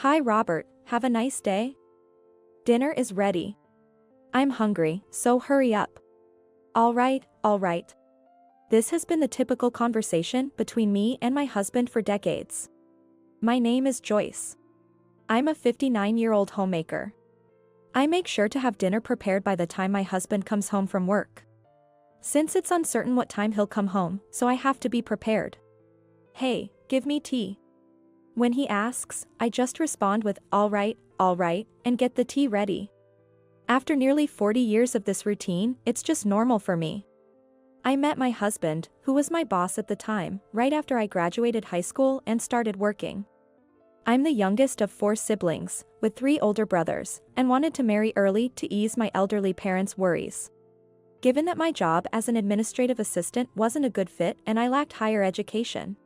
Hi Robert, have a nice day? Dinner is ready. I'm hungry, so hurry up. All right. This has been the typical conversation between me and my husband for decades. My name is Joyce. I'm a 59-year-old homemaker. I make sure to have dinner prepared by the time my husband comes home from work. Since it's uncertain what time he'll come home, so I have to be prepared. Hey, give me tea. When he asks, I just respond with all right, and get the tea ready. After nearly 40 years of this routine, it's just normal for me. I met my husband, who was my boss at the time, right after I graduated high school and started working. I'm the youngest of 4 siblings, with 3 older brothers, and wanted to marry early to ease my elderly parents' worries. Given that my job as an administrative assistant wasn't a good fit and I lacked higher education,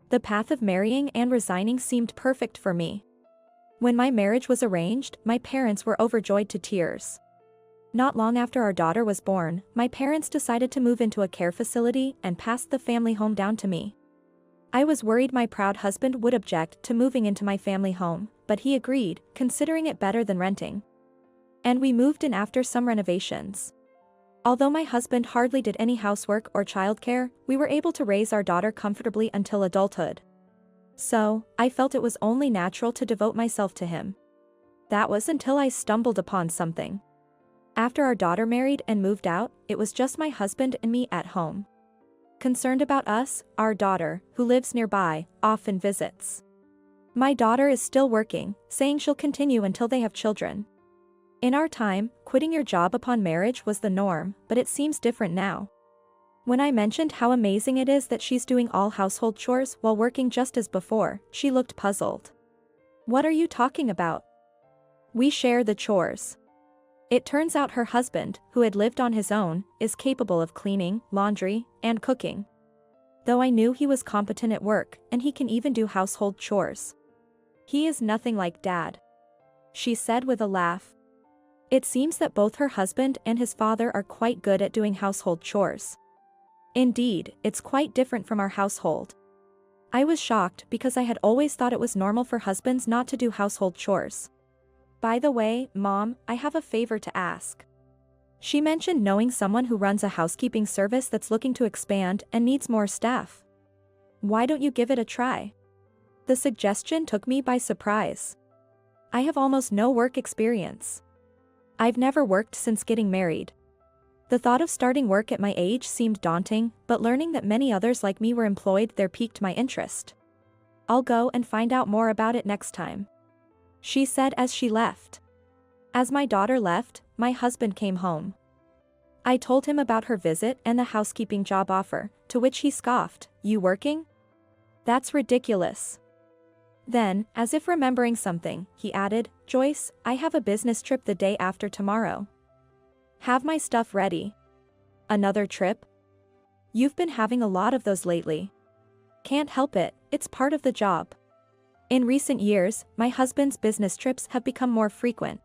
the path of marrying and resigning seemed perfect for me. When my marriage was arranged, my parents were overjoyed to tears. Not long after our daughter was born, my parents decided to move into a care facility and passed the family home down to me. I was worried my proud husband would object to moving into my family home, but he agreed, considering it better than renting. And we moved in after some renovations. Although my husband hardly did any housework or childcare, we were able to raise our daughter comfortably until adulthood. So, I felt it was only natural to devote myself to him. That was until I stumbled upon something. After our daughter married and moved out, it was just my husband and me at home. Concerned about us, our daughter, who lives nearby, often visits. My daughter is still working, saying she'll continue until they have children. In our time, quitting your job upon marriage was the norm, but it seems different now. When I mentioned how amazing it is that she's doing all household chores while working just as before, she looked puzzled. What are you talking about? We share the chores. It turns out her husband, who had lived on his own, is capable of cleaning, laundry, and cooking. Though I knew he was competent at work, and he can even do household chores. He is nothing like Dad, she said with a laugh. It seems that both her husband and his father are quite good at doing household chores. Indeed, it's quite different from our household. I was shocked because I had always thought it was normal for husbands not to do household chores. By the way, Mom, I have a favor to ask. She mentioned knowing someone who runs a housekeeping service that's looking to expand and needs more staff. Why don't you give it a try? The suggestion took me by surprise. I have almost no work experience. I've never worked since getting married. The thought of starting work at my age seemed daunting, but learning that many others like me were employed there piqued my interest. I'll go and find out more about it next time, she said as she left. As my daughter left, my husband came home. I told him about her visit and the housekeeping job offer, to which he scoffed, "You working? That's ridiculous." Then, as if remembering something, he added, "Joyce, I have a business trip the day after tomorrow. Have my stuff ready." Another trip? You've been having a lot of those lately. Can't help it, it's part of the job. In recent years, my husband's business trips have become more frequent.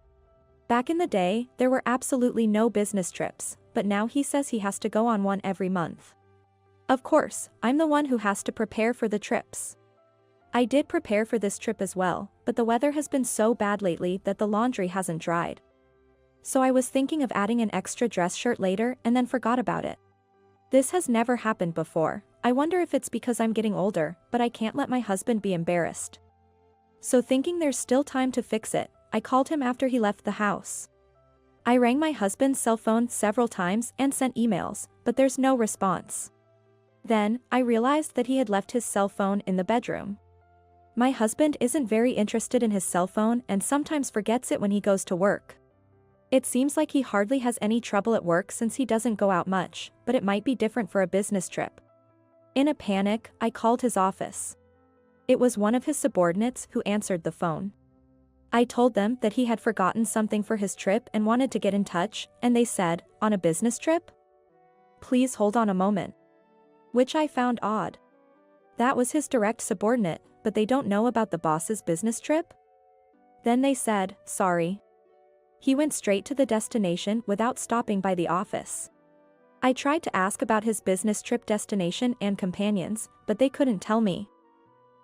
Back in the day, there were absolutely no business trips, but now he says he has to go on one every month. Of course, I'm the one who has to prepare for the trips. I did prepare for this trip as well, but the weather has been so bad lately that the laundry hasn't dried. So I was thinking of adding an extra dress shirt later and then forgot about it. This has never happened before. I wonder if it's because I'm getting older, but I can't let my husband be embarrassed. So thinking there's still time to fix it, I called him after he left the house. I rang my husband's cell phone several times and sent emails, but there's no response. Then, I realized that he had left his cell phone in the bedroom. My husband isn't very interested in his cell phone and sometimes forgets it when he goes to work. It seems like he hardly has any trouble at work since he doesn't go out much, but it might be different for a business trip. In a panic, I called his office. It was one of his subordinates who answered the phone. I told them that he had forgotten something for his trip and wanted to get in touch, and they said, "On a business trip? Please hold on a moment." Which I found odd. That was his direct subordinate, but they don't know about the boss's business trip? Then they said, "Sorry." He went straight to the destination without stopping by the office. I tried to ask about his business trip destination and companions, but they couldn't tell me.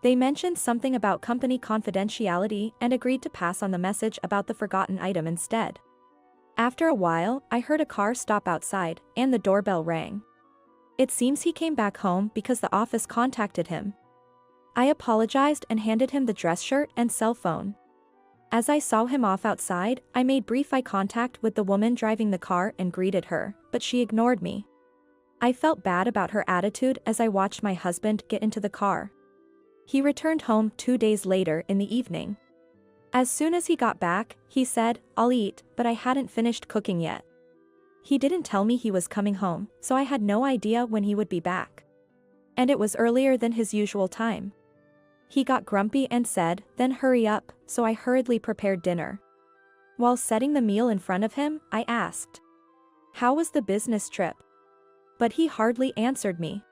They mentioned something about company confidentiality and agreed to pass on the message about the forgotten item instead. After a while, I heard a car stop outside, and the doorbell rang. It seems he came back home because the office contacted him. I apologized and handed him the dress shirt and cell phone. As I saw him off outside, I made brief eye contact with the woman driving the car and greeted her, but she ignored me. I felt bad about her attitude as I watched my husband get into the car. He returned home 2 days later in the evening. As soon as he got back, he said, "I'll eat, but I hadn't finished cooking yet." He didn't tell me he was coming home, so I had no idea when he would be back. And it was earlier than his usual time. He got grumpy and said, "Then hurry up," so I hurriedly prepared dinner. While setting the meal in front of him, I asked, "How was the business trip?" But he hardly answered me.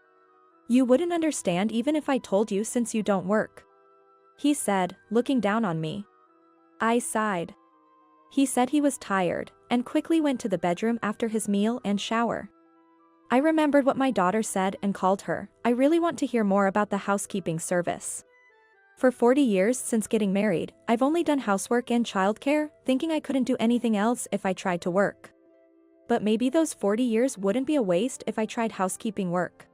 "You wouldn't understand even if I told you since you don't work," he said, looking down on me. I sighed. He said he was tired, and quickly went to the bedroom after his meal and shower. I remembered what my daughter said and called her. "I really want to hear more about the housekeeping service. For 40 years since getting married, I've only done housework and childcare, thinking I couldn't do anything else if I tried to work. But maybe those 40 years wouldn't be a waste if I tried housekeeping work."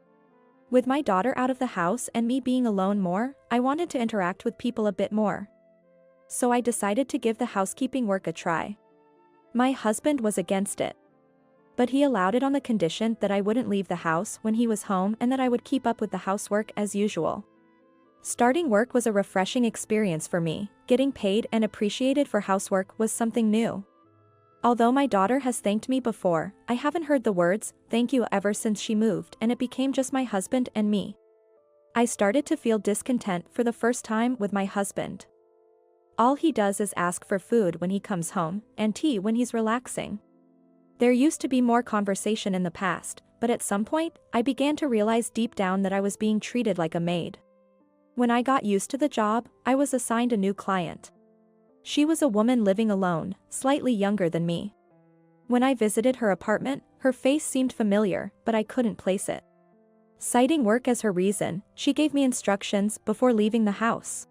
With my daughter out of the house and me being alone more, I wanted to interact with people a bit more. So I decided to give the housekeeping work a try. My husband was against it. But he allowed it on the condition that I wouldn't leave the house when he was home and that I would keep up with the housework as usual. Starting work was a refreshing experience for me. Getting paid and appreciated for housework was something new. Although my daughter has thanked me before, I haven't heard the words "thank you" ever since she moved, and it became just my husband and me. I started to feel discontent for the first time with my husband. All he does is ask for food when he comes home, and tea when he's relaxing. There used to be more conversation in the past, but at some point, I began to realize deep down that I was being treated like a maid. When I got used to the job, I was assigned a new client. She was a woman living alone, slightly younger than me. When I visited her apartment, her face seemed familiar, but I couldn't place it. Citing work as her reason, she gave me instructions before leaving the house.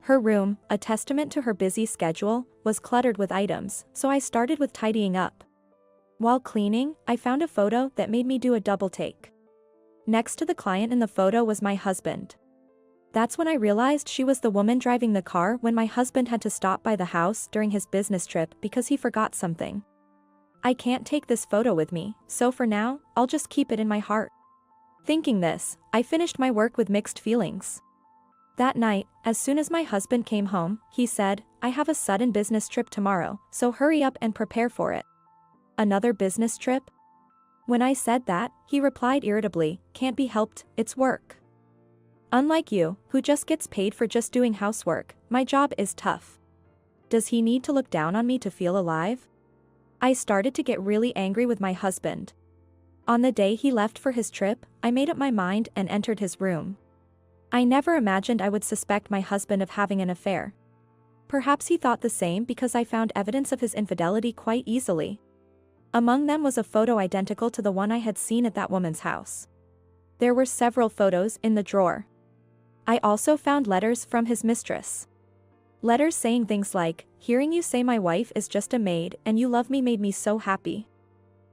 Her room, a testament to her busy schedule, was cluttered with items, so I started with tidying up. While cleaning, I found a photo that made me do a double take. Next to the client in the photo was my husband. That's when I realized she was the woman driving the car when my husband had to stop by the house during his business trip because he forgot something. I can't take this photo with me, so for now, I'll just keep it in my heart. Thinking this, I finished my work with mixed feelings. That night, as soon as my husband came home, he said, "I have a sudden business trip tomorrow, so hurry up and prepare for it." Another business trip? When I said that, he replied irritably, "Can't be helped, it's work. Unlike you, who just gets paid for just doing housework, my job is tough." Does he need to look down on me to feel alive? I started to get really angry with my husband. On the day he left for his trip, I made up my mind and entered his room. I never imagined I would suspect my husband of having an affair. Perhaps he thought the same because I found evidence of his infidelity quite easily. Among them was a photo identical to the one I had seen at that woman's house. There were several photos in the drawer. I also found letters from his mistress. Letters saying things like, "Hearing you say my wife is just a maid and you love me made me so happy."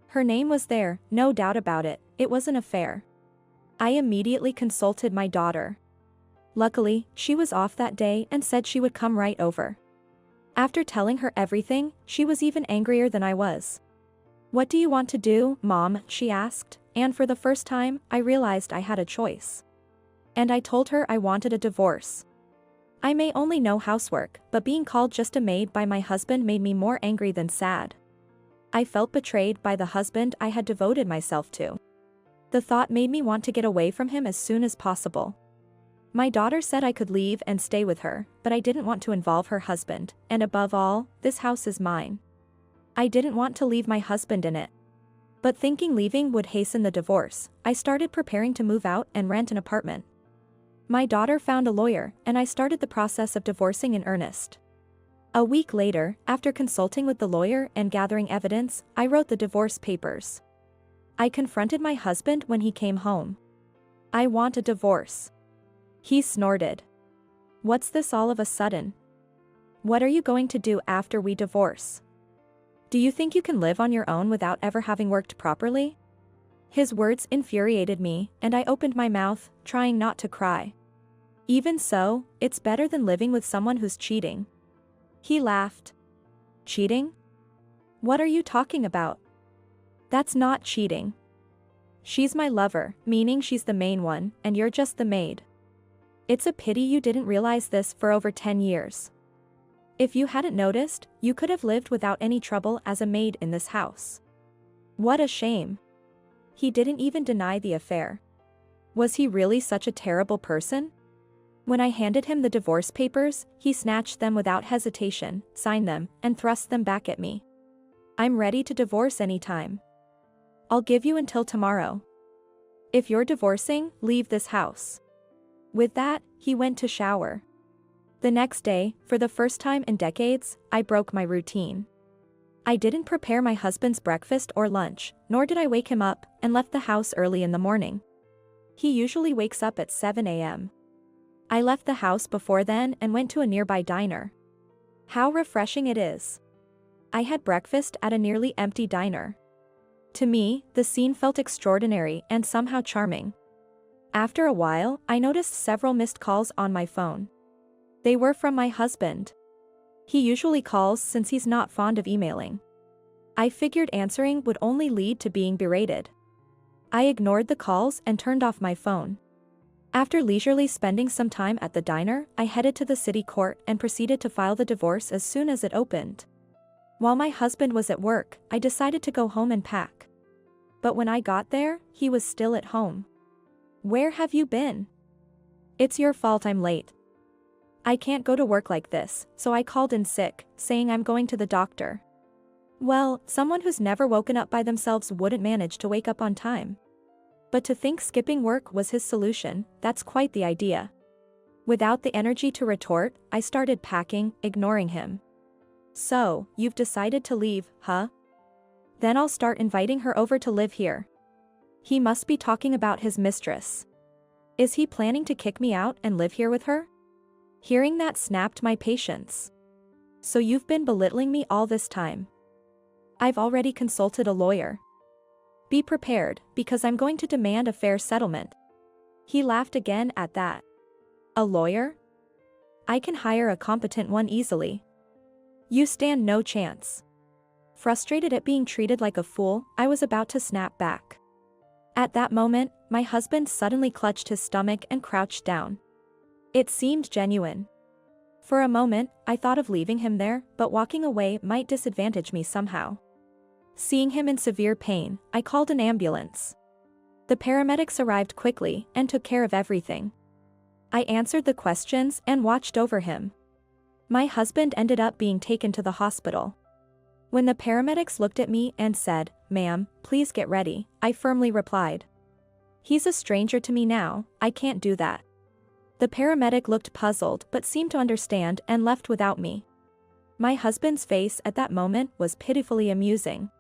Her name was there, no doubt about it, it was an affair. I immediately consulted my daughter. Luckily, she was off that day and said she would come right over. After telling her everything, she was even angrier than I was. "What do you want to do, Mom?" she asked, and for the first time, I realized I had a choice. And I told her I wanted a divorce. I may only know housework, but being called just a maid by my husband made me more angry than sad. I felt betrayed by the husband I had devoted myself to. The thought made me want to get away from him as soon as possible. My daughter said I could leave and stay with her, but I didn't want to involve her husband, and above all, this house is mine. I didn't want to leave my husband in it. But thinking leaving would hasten the divorce, I started preparing to move out and rent an apartment. My daughter found a lawyer, and I started the process of divorcing in earnest. A week later, after consulting with the lawyer and gathering evidence, I wrote the divorce papers. I confronted my husband when he came home. "I want a divorce." He snorted. What's this all of a sudden? What are you going to do after we divorce? Do you think you can live on your own without ever having worked properly? His words infuriated me, and I opened my mouth, trying not to cry. Even so, it's better than living with someone who's cheating. He laughed. Cheating? What are you talking about? That's not cheating. She's my lover, meaning she's the main one, and you're just the maid. It's a pity you didn't realize this for over 10 years. If you hadn't noticed, you could have lived without any trouble as a maid in this house. What a shame. He didn't even deny the affair. Was he really such a terrible person? When I handed him the divorce papers, he snatched them without hesitation, signed them, and thrust them back at me. I'm ready to divorce anytime. I'll give you until tomorrow. If you're divorcing, leave this house. With that, he went to shower. The next day, for the first time in decades, I broke my routine. I didn't prepare my husband's breakfast or lunch, nor did I wake him up, and left the house early in the morning. He usually wakes up at 7 a.m. I left the house before then and went to a nearby diner. How refreshing it is. I had breakfast at a nearly empty diner. To me, the scene felt extraordinary and somehow charming. After a while, I noticed several missed calls on my phone. They were from my husband. He usually calls since he's not fond of emailing. I figured answering would only lead to being berated. I ignored the calls and turned off my phone. After leisurely spending some time at the diner, I headed to the city court and proceeded to file the divorce as soon as it opened. While my husband was at work, I decided to go home and pack. But when I got there, he was still at home. Where have you been? It's your fault I'm late. I can't go to work like this, so I called in sick, saying I'm going to the doctor. Well, someone who's never woken up by themselves wouldn't manage to wake up on time. But to think skipping work was his solution, that's quite the idea. Without the energy to retort, I started packing, ignoring him. So, you've decided to leave, huh? Then I'll start inviting her over to live here. He must be talking about his mistress. Is he planning to kick me out and live here with her? Hearing that snapped my patience. So you've been belittling me all this time. I've already consulted a lawyer. Be prepared, because I'm going to demand a fair settlement. He laughed again at that. A lawyer? I can hire a competent one easily. You stand no chance. Frustrated at being treated like a fool, I was about to snap back. At that moment, my husband suddenly clutched his stomach and crouched down. It seemed genuine. For a moment, I thought of leaving him there, but walking away might disadvantage me somehow. Seeing him in severe pain, I called an ambulance. The paramedics arrived quickly and took care of everything. I answered the questions and watched over him. My husband ended up being taken to the hospital. When the paramedics looked at me and said, "Ma'am, please get ready," I firmly replied, "He's a stranger to me now, I can't do that." The paramedic looked puzzled but seemed to understand and left without me. My husband's face at that moment was pitifully amusing.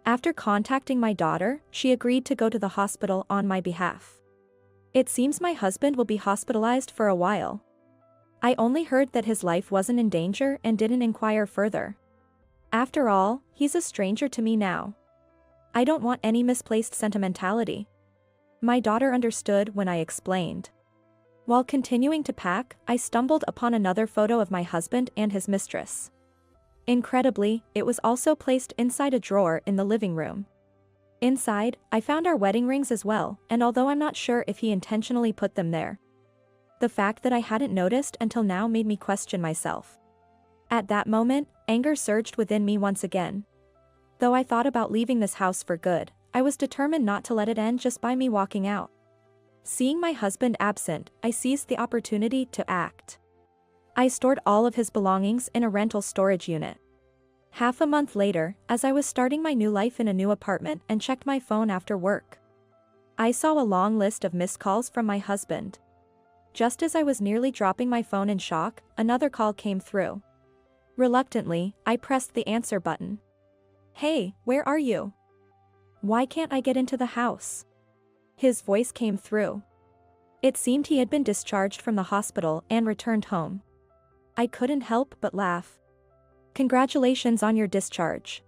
After contacting my daughter, she agreed to go to the hospital on my behalf. It seems my husband will be hospitalized for a while. I only heard that his life wasn't in danger and didn't inquire further. After all, he's a stranger to me now. I don't want any misplaced sentimentality. My daughter understood when I explained. While continuing to pack, I stumbled upon another photo of my husband and his mistress. Incredibly, it was also placed inside a drawer in the living room. Inside, I found our wedding rings as well, and although I'm not sure if he intentionally put them there, the fact that I hadn't noticed until now made me question myself. At that moment, anger surged within me once again. Though I thought about leaving this house for good, I was determined not to let it end just by me walking out. Seeing my husband absent, I seized the opportunity to act. I stored all of his belongings in a rental storage unit. Half a month later, as I was starting my new life in a new apartment and checked my phone after work, I saw a long list of missed calls from my husband. Just as I was nearly dropping my phone in shock, another call came through. Reluctantly, I pressed the answer button. "Hey, where are you? Why can't I get into the house?" His voice came through. It seemed he had been discharged from the hospital and returned home. I couldn't help but laugh. Congratulations on your discharge.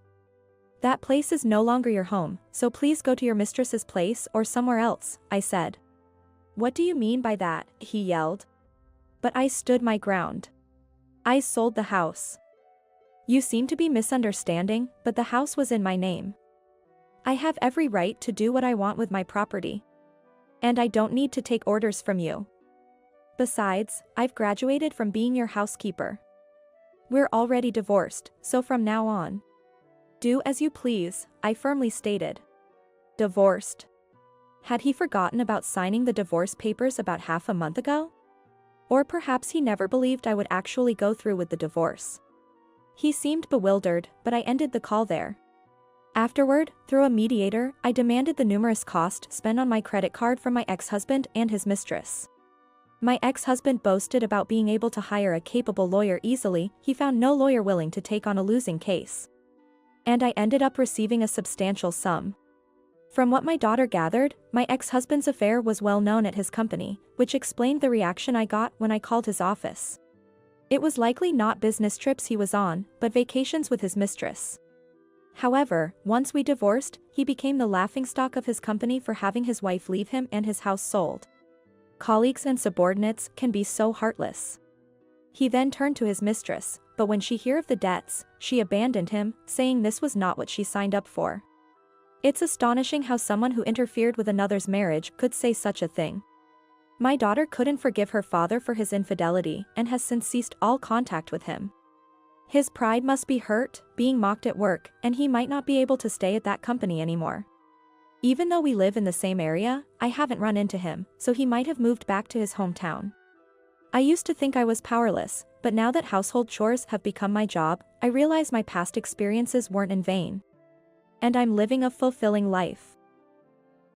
That place is no longer your home, so please go to your mistress's place or somewhere else, I said. What do you mean by that? He yelled. But I stood my ground. I sold the house. You seem to be misunderstanding, but the house was in my name. I have every right to do what I want with my property. And I don't need to take orders from you. Besides, I've graduated from being your housekeeper. We're already divorced, so from now on, do as you please, I firmly stated. Divorced. Had he forgotten about signing the divorce papers about half a month ago? Or perhaps he never believed I would actually go through with the divorce. He seemed bewildered, but I ended the call there. Afterward, through a mediator, I demanded the numerous costs spent on my credit card from my ex-husband and his mistress. My ex-husband boasted about being able to hire a capable lawyer easily. He found no lawyer willing to take on a losing case. And I ended up receiving a substantial sum. From what my daughter gathered, my ex-husband's affair was well known at his company, which explained the reaction I got when I called his office. It was likely not business trips he was on, but vacations with his mistress. However, once we divorced, he became the laughingstock of his company for having his wife leave him and his house sold. Colleagues and subordinates can be so heartless. He then turned to his mistress, but when she heard of the debts, she abandoned him, saying this was not what she signed up for. It's astonishing how someone who interfered with another's marriage could say such a thing. My daughter couldn't forgive her father for his infidelity and has since ceased all contact with him. His pride must be hurt, being mocked at work, and he might not be able to stay at that company anymore. Even though we live in the same area, I haven't run into him, so he might have moved back to his hometown. I used to think I was powerless, but now that household chores have become my job, I realize my past experiences weren't in vain. And I'm living a fulfilling life.